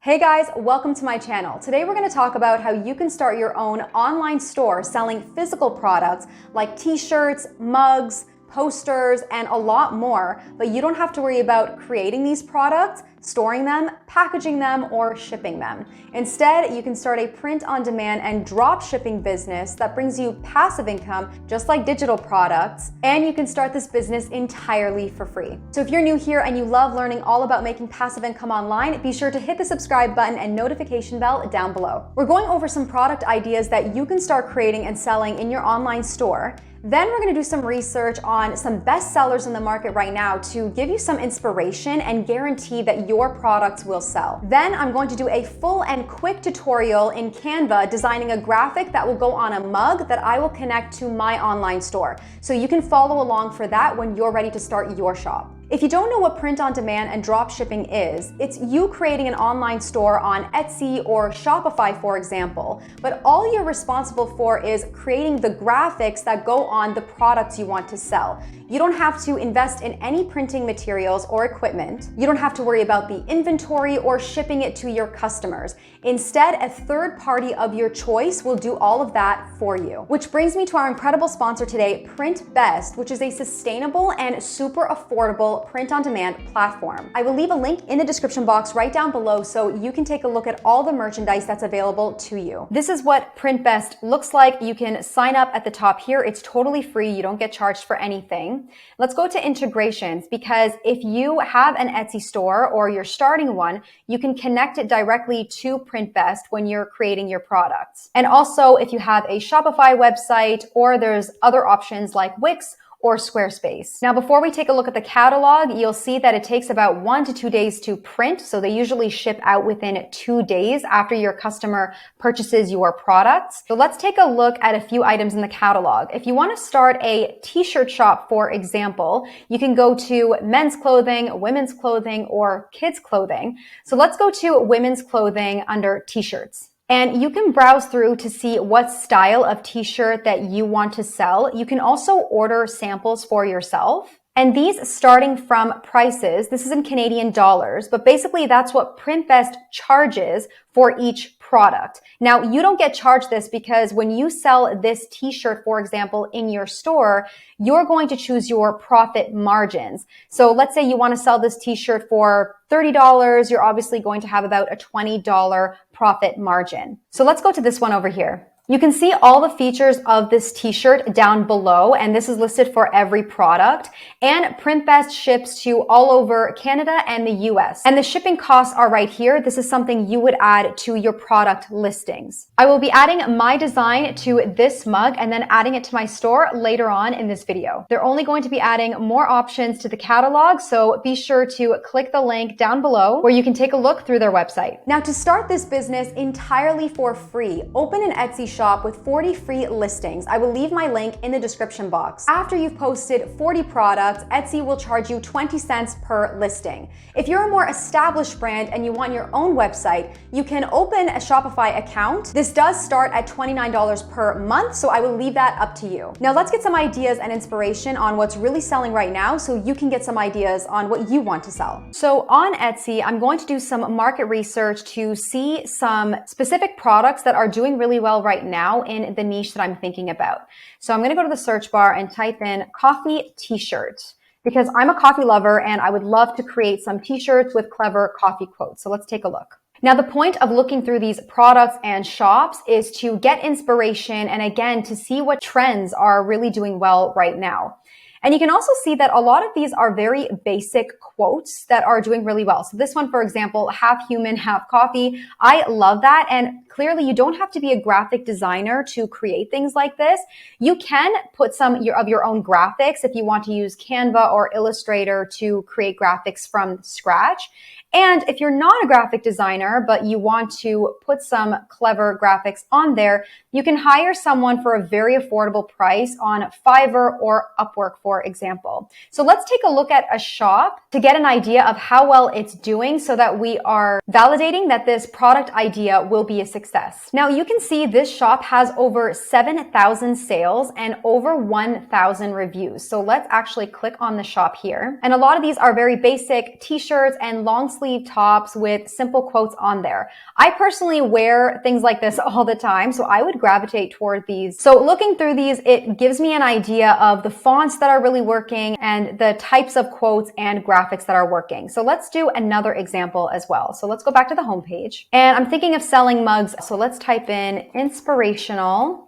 Hey guys, welcome to my channel. Today we're going to talk about how you can start your own online store selling physical products like t-shirts, mugs, posters, and a lot more, but you don't have to worry about creating these products, storing them, packaging them, or shipping them. Instead, you can start a print-on-demand and drop shipping business that brings you passive income just like digital products, and you can start this business entirely for free. So if you're new here and you love learning all about making passive income online, be sure to hit the subscribe button and notification bell down below. We're going over some product ideas that you can start creating and selling in your online store. Then we're going to do some research on some best sellers in the market right now to give you some inspiration and guarantee that your products will sell. Then I'm going to do a full and quick tutorial in Canva designing a graphic that will go on a mug that I will connect to my online store. So you can follow along for that when you're ready to start your shop. If you don't know what print-on-demand and drop shipping is, it's you creating an online store on Etsy or Shopify, for example, but all you're responsible for is creating the graphics that go on the products you want to sell. You don't have to invest in any printing materials or equipment. You don't have to worry about the inventory or shipping it to your customers. Instead, a third party of your choice will do all of that for you. Which brings me to our incredible sponsor today, Print Best, which is a sustainable and super affordable print-on-demand platform. I will leave a link in the description box right down below so you can take a look at all the merchandise that's available to you. This is what Print Best looks like. You can sign up at the top here. It's totally free. You don't get charged for anything. Let's go to integrations, because if you have an Etsy store or you're starting one, you can connect it directly to Print Best when you're creating your products. And also if you have a Shopify website, or there's other options like Wix or Squarespace. Now, before we take a look at the catalog, you'll see that it takes about 1 to 2 days to print. So they usually ship out within 2 days after your customer purchases your products. So let's take a look at a few items in the catalog. If you want to start a t-shirt shop, for example, you can go to men's clothing, women's clothing, or kids clothing. So let's go to women's clothing under t-shirts. And you can browse through to see what style of t-shirt that you want to sell. You can also order samples for yourself. And these starting from prices, this is in Canadian dollars, but basically that's what PrintBest charges for each product. Now, you don't get charged this because when you sell this t-shirt, for example, in your store, you're going to choose your profit margins. So let's say you want to sell this t-shirt for $30, you're obviously going to have about a $20 profit margin. So let's go to this one over here. You can see all the features of this t-shirt down below, and this is listed for every product. And PrintBest ships to all over Canada and the US. And the shipping costs are right here. This is something you would add to your product listings. I will be adding my design to this mug and then adding it to my store later on in this video. They're only going to be adding more options to the catalog, so be sure to click the link down below where you can take a look through their website. Now, to start this business entirely for free, open an Etsy shop with 40 free listings. I will leave my link in the description box. After you've posted 40 products, Etsy will charge you 20 cents per listing. If you're a more established brand and you want your own website, you can open a Shopify account. This does start at $29 per month, so I will leave that up to you. Now let's get some ideas and inspiration on what's really selling right now so you can get some ideas on what you want to sell. So on Etsy, I'm going to do some market research to see some specific products that are doing really well right now in the niche that I'm thinking about. So I'm going to go to the search bar and type in coffee t-shirt, because I'm a coffee lover and I would love to create some t-shirts with clever coffee quotes. So let's take a look. Now, the point of looking through these products and shops is to get inspiration and again, to see what trends are really doing well right now. And you can also see that a lot of these are very basic quotes that are doing really well. So this one, for example, half human, half coffee. I love that. And clearly you don't have to be a graphic designer to create things like this. You can put some of your own graphics if you want to use Canva or Illustrator to create graphics from scratch. And if you're not a graphic designer, but you want to put some clever graphics on there, you can hire someone for a very affordable price on Fiverr or Upwork, for example. So let's take a look at a shop to get an idea of how well it's doing so that we are validating that this product idea will be a success. Now you can see this shop has over 7,000 sales and over 1,000 reviews. So let's actually click on the shop here. And a lot of these are very basic t-shirts and long sleeve tops with simple quotes on there. I personally wear things like this all the time, so I would gravitate toward these. So looking through these, it gives me an idea of the fonts that are really working and the types of quotes and graphics that are working. So let's do another example as well. So let's go back to the homepage, and I'm thinking of selling mugs. So let's type in inspirational.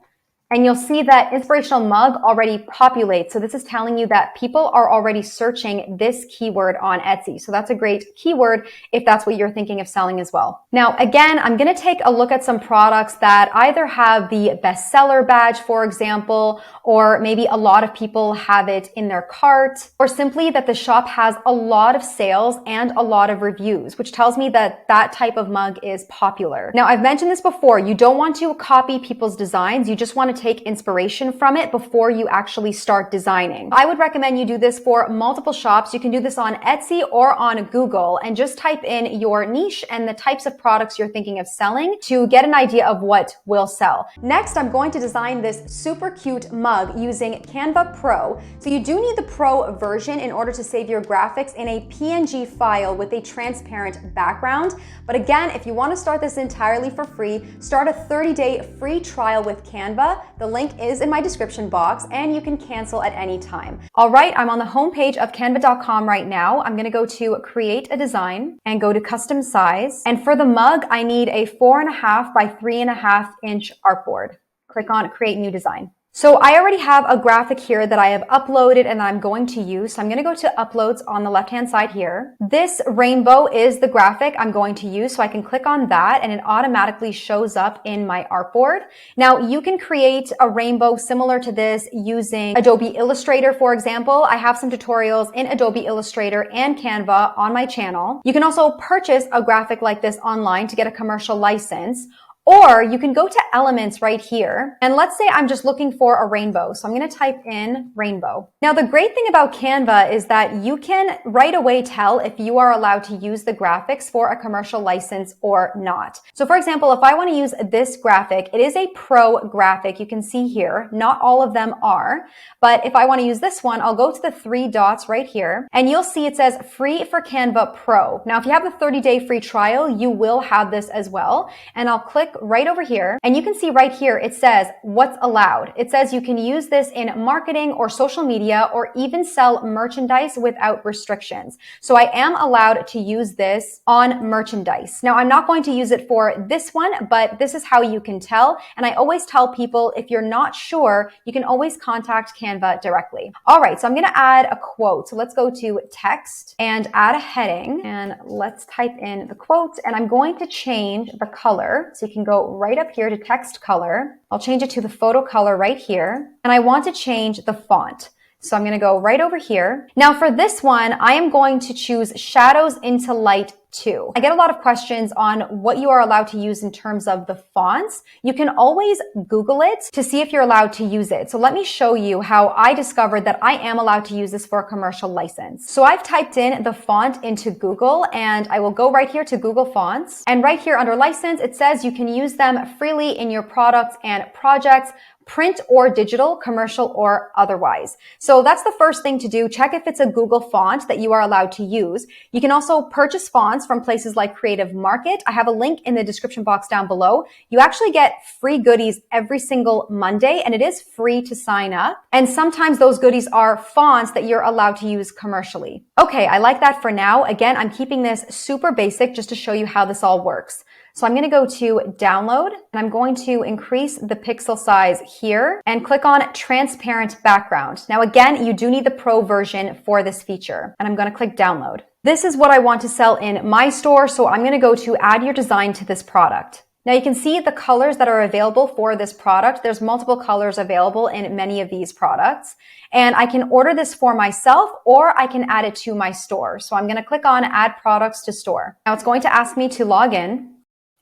And you'll see that inspirational mug already populates. So this is telling you that people are already searching this keyword on Etsy. So that's a great keyword if that's what you're thinking of selling as well. Now, again, I'm going to take a look at some products that either have the bestseller badge, for example, or maybe a lot of people have it in their cart, or simply that the shop has a lot of sales and a lot of reviews, which tells me that that type of mug is popular. Now, I've mentioned this before. You don't want to copy people's designs. You just want to take inspiration from it before you actually start designing. I would recommend you do this for multiple shops. You can do this on Etsy or on Google and just type in your niche and the types of products you're thinking of selling to get an idea of what will sell. Next, I'm going to design this super cute mug using Canva Pro. So you do need the Pro version in order to save your graphics in a PNG file with a transparent background. But again, if you want to start this entirely for free, start a 30-day free trial with Canva. The link is in my description box and you can cancel at any time. All right, I'm on the homepage of canva.com right now. I'm going to go to create a design and go to custom size. And for the mug, I need a 4.5 by 3.5 inch artboard. Click on create new design. So I already have a graphic here that I have uploaded and that I'm going to use. So I'm going to go to uploads on the left-hand side here. This rainbow is the graphic I'm going to use. So I can click on that and it automatically shows up in my artboard. Now you can create a rainbow similar to this using Adobe Illustrator, for example. I have some tutorials in Adobe Illustrator and Canva on my channel. You can also purchase a graphic like this online to get a commercial license. Or you can go to elements right here. And let's say I'm just looking for a rainbow. So I'm going to type in rainbow. Now, the great thing about Canva is that you can right away tell if you are allowed to use the graphics for a commercial license or not. So for example, if I want to use this graphic, it is a pro graphic. You can see here, not all of them are. But if I want to use this one, I'll go to the 3 dots right here and you'll see it says free for Canva Pro. Now, if you have the 30-day free trial, you will have this as well. And I'll click right over here and you can see right here it says what's allowed. It says you can use this in marketing or social media or even sell merchandise without restrictions. So I am allowed to use this on merchandise. Now I'm not going to use it for this one, but this is how you can tell. And I always tell people if you're not sure, you can always contact Canva directly. All right, so I'm going to add a quote. So let's go to text and add a heading and let's type in the quote and I'm going to change the color. So you can go right up here to text color. I'll change it to the photo color right here. And I want to change the font. So I'm going to go right over here. Now for this one, I am going to choose shadows into light 2. I get a lot of questions on what you are allowed to use in terms of the fonts. You can always Google it to see if you're allowed to use it. So let me show you how I discovered that I am allowed to use this for a commercial license. So I've typed in the font into Google and I will go right here to Google Fonts. And right here under license, it says you can use them freely in your products and projects, print or digital, commercial or otherwise. So that's the first thing to do. Check if it's a Google font that you are allowed to use. You can also purchase fonts from places like Creative Market. I have a link in the description box down below. You actually get free goodies every single Monday and it is free to sign up. And sometimes those goodies are fonts that you're allowed to use commercially. Okay, I like that for now. Again, I'm keeping this super basic just to show you how this all works. So I'm going to go to download and I'm going to increase the pixel size here and click on transparent background. Now again, you do need the pro version for this feature and I'm going to click download. This is what I want to sell in my store. So I'm going to go to add your design to this product. Now you can see the colors that are available for this product. There's multiple colors available in many of these products. And I can order this for myself or I can add it to my store. So I'm going to click on add products to store. Now it's going to ask me to log in.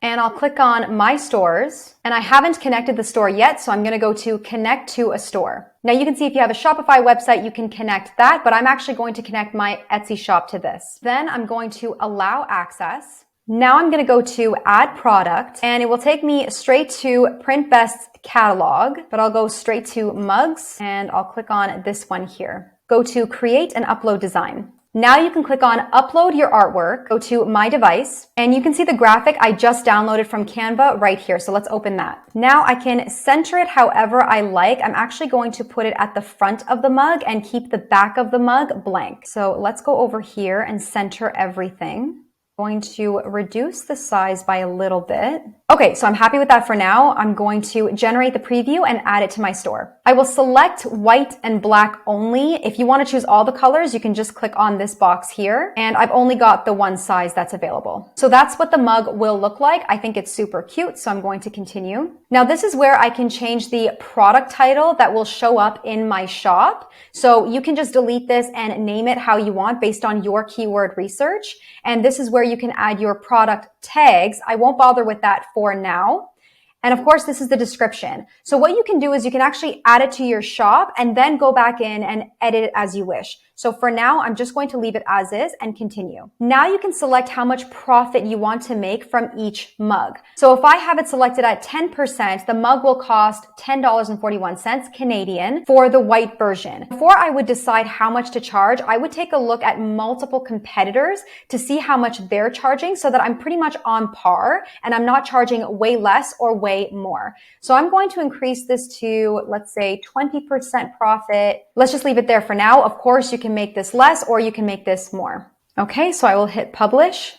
And I'll click on my stores and I haven't connected the store yet. So I'm going to go to connect to a store. Now you can see if you have a Shopify website, you can connect that, but I'm actually going to connect my Etsy shop to this. Then I'm going to allow access. Now I'm going to go to add product and it will take me straight to Print Best's catalog, but I'll go straight to mugs and I'll click on this one here. Go to create and upload design. Now you can click on upload your artwork, go to my device, and you can see the graphic I just downloaded from Canva right here. So let's open that. Now I can center it however I like. I'm actually going to put it at the front of the mug and keep the back of the mug blank. So let's go over here and center everything. Going to reduce the size by a little bit. Okay, so I'm happy with that for now. I'm going to generate the preview and add it to my store. I will select white and black only. If you want to choose all the colors, you can just click on this box here. And I've only got the one size that's available. So that's what the mug will look like. I think it's super cute, so I'm going to continue. Now this is where I can change the product title that will show up in my shop. So you can just delete this and name it how you want based on your keyword research. And this is where you can add your product tags. I won't bother with that for now. And of course, this is the description. So what you can do is you can actually add it to your shop and then go back in and edit it as you wish. So for now, I'm just going to leave it as is and continue. Now you can select how much profit you want to make from each mug. So if I have it selected at 10%, the mug will cost $10.41 Canadian for the white version. Before I would decide how much to charge, I would take a look at multiple competitors to see how much they're charging so that I'm pretty much on par and I'm not charging way less or way more. So I'm going to increase this to, let's say, 20% profit. Let's just leave it there for now. Of course, you can make this less or you can make this more. Okay, so I will hit publish.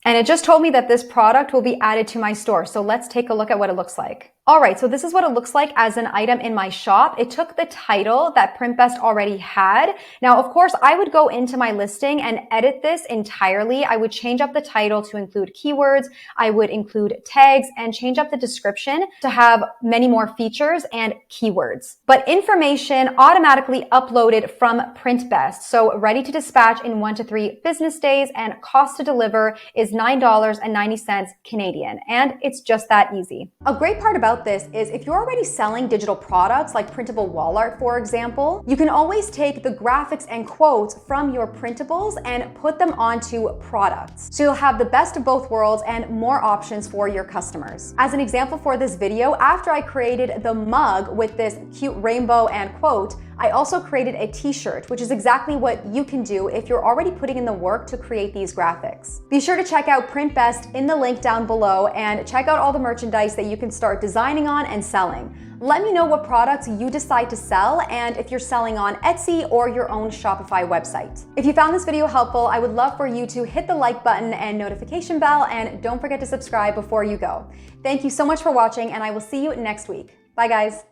And it just told me that this product will be added to my store. So let's take a look at what it looks like. All right, so this is what it looks like as an item in my shop. It took the title that PrintBest already had. Now, of course, I would go into my listing and edit this entirely. I would change up the title to include keywords. I would include tags and change up the description to have many more features and keywords. But information automatically uploaded from PrintBest. So ready to dispatch in 1 to 3 business days, and cost to deliver is $9.90 Canadian. And it's just that easy. A great part about this is if you're already selling digital products like printable wall art, for example, you can always take the graphics and quotes from your printables and put them onto products. So you'll have the best of both worlds and more options for your customers. As an example for this video, after I created the mug with this cute rainbow and quote, I also created a t-shirt, which is exactly what you can do if you're already putting in the work to create these graphics. Be sure to check out PrintBest in the link down below and check out all the merchandise that you can start designing on and selling. Let me know what products you decide to sell and if you're selling on Etsy or your own Shopify website. If you found this video helpful, I would love for you to hit the like button and notification bell, and don't forget to subscribe before you go. Thank you so much for watching, and I will see you next week. Bye guys.